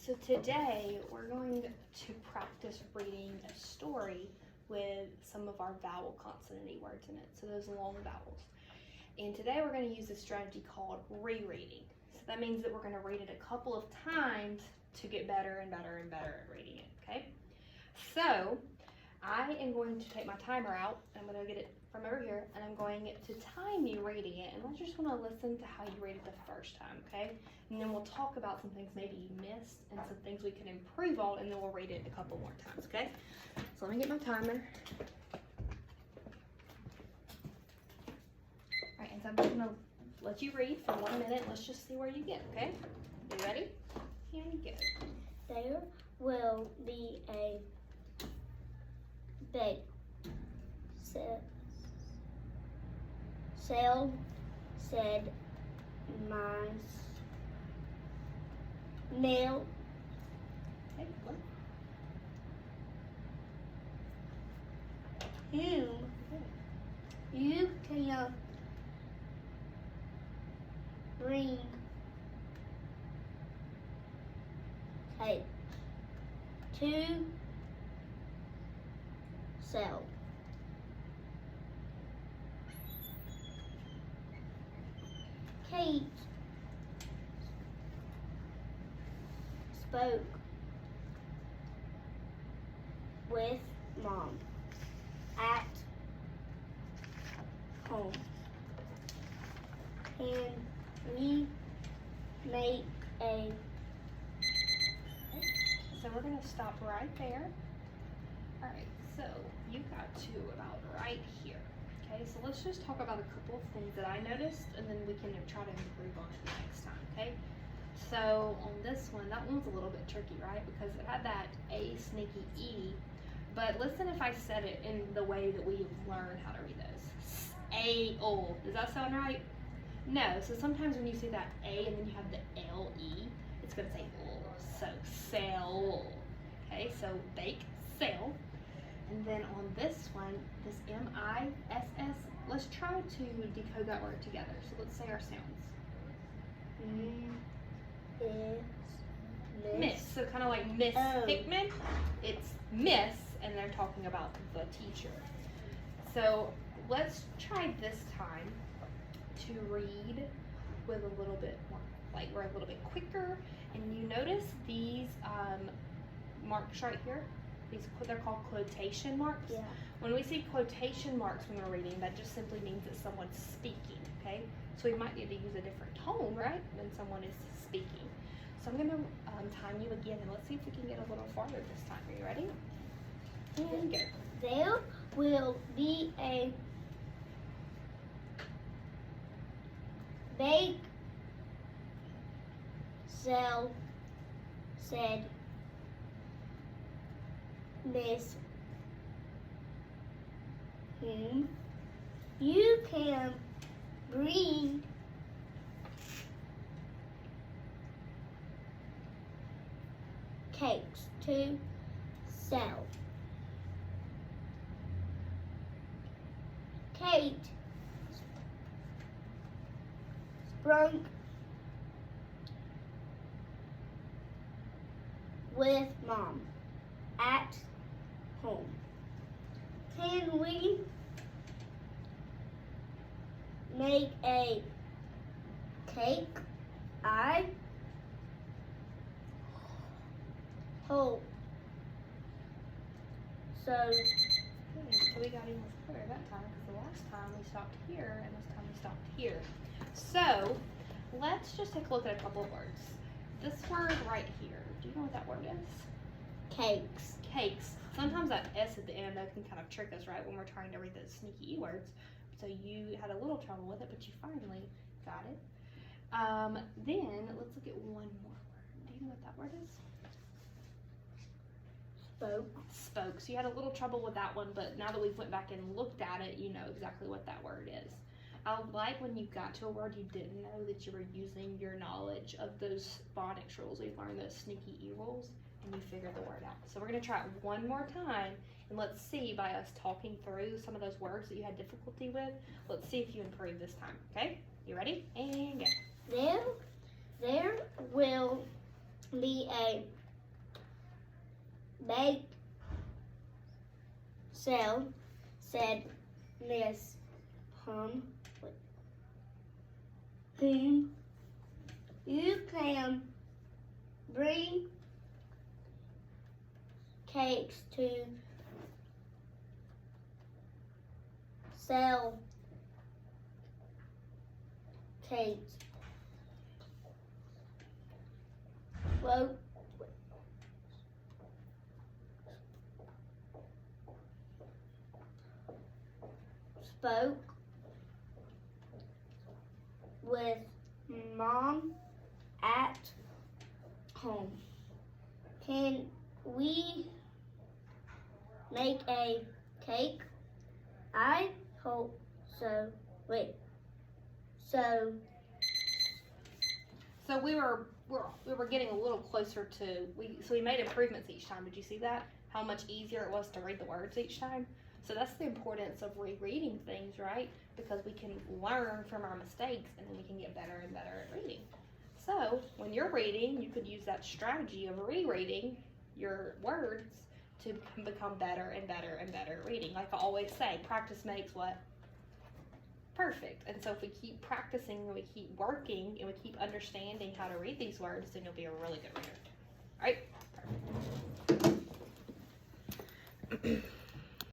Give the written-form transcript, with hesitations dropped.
So today we're going to practice reading a story with some of our vowel consonant-y words in it, so those long vowels. And today we're going to use a strategy called rereading. So that means that we're going to read it a couple of times to get better and better and better at reading it, okay? So I am going to take my timer out. I'm going to get it from over here, and I'm going to time you reading it, and I just want to listen to how you read it the first time, okay? And then we'll talk about some things maybe you missed and some things we can improve on, and then we'll read it a couple more times, okay? So let me get my timer. All right, and so I'm just going to let you read for 1 minute. Let's just see where you get, okay? You ready? Here you go. There will be a bake sale, said mice. Nail. Okay, what? You can bring cake to sell. Kate spoke with Mom at home. Can we make a... So we're going to stop right there. All right, so you got to about right here. Okay, so let's just talk about a couple of things that I noticed, and then we can try to improve on it next time, okay? So on this one, that one's a little bit tricky, right? Because it had that A sneaky E, but listen if I said it in the way that we learned how to read those. A-O, does that sound right? No, so sometimes when you see that A and then you have the L-E, it's gonna say O, so sell. Okay, so bake, sell. And then on this one, this M-I-S-S, let's try to decode that word together. So let's say our sounds. Miss. So kind of like Miss Hickman. It's Miss, and they're talking about the teacher. So let's try this time to read with a little bit more, like we're a little bit quicker. And you notice these marks right here? They're called quotation marks. Yeah. When we see quotation marks when we're reading, that just simply means that someone's speaking, okay? So we might need to use a different tone, right, when someone is speaking. So I'm going to time you again, and let's see if we can get a little farther this time. Are you ready? And go. There will be a bake sale, said Miss Whom. You can bring cakes to sell. Kate sprung with Mom at home. Can we make a cake? I hope so. So we got even further that time, because the last time we stopped here, and this time we stopped here. So let's just take a look at a couple of words. This word right here, do you know what that word is? Cakes. Cakes. Sometimes that S at the end, that can kind of trick us, right, when we're trying to read those sneaky E words. So you had a little trouble with it, but you finally got it. Then let's look at one more word. Do you know what that word is? Spoke. Spoke. So you had a little trouble with that one, but now that we've went back and looked at it, you know exactly what that word is. I like when you got to a word you didn't know that you were using your knowledge of those phonics rules. We've learned those sneaky E rules, and you figured the word out. So we're going to try it one more time, and let's see by us talking through some of those words that you had difficulty with, let's see if you improve this time, okay? You ready? And go. There will be a So, said Miss Hum, whom you can bring cakes to sell cakes. Spoke with Mom at home. Can we make a cake? I hope so. Wait. So we were getting a little closer to we made improvements each time. Did you see that? How much easier it was to read the words each time. So that's the importance of rereading things, right? Because we can learn from our mistakes and then we can get better and better at reading. So when you're reading, you could use that strategy of rereading your words to become better and better and better at reading. Like I always say, practice makes what? Perfect. And so if we keep practicing and we keep working and we keep understanding how to read these words, then you'll be a really good reader. All right? Perfect.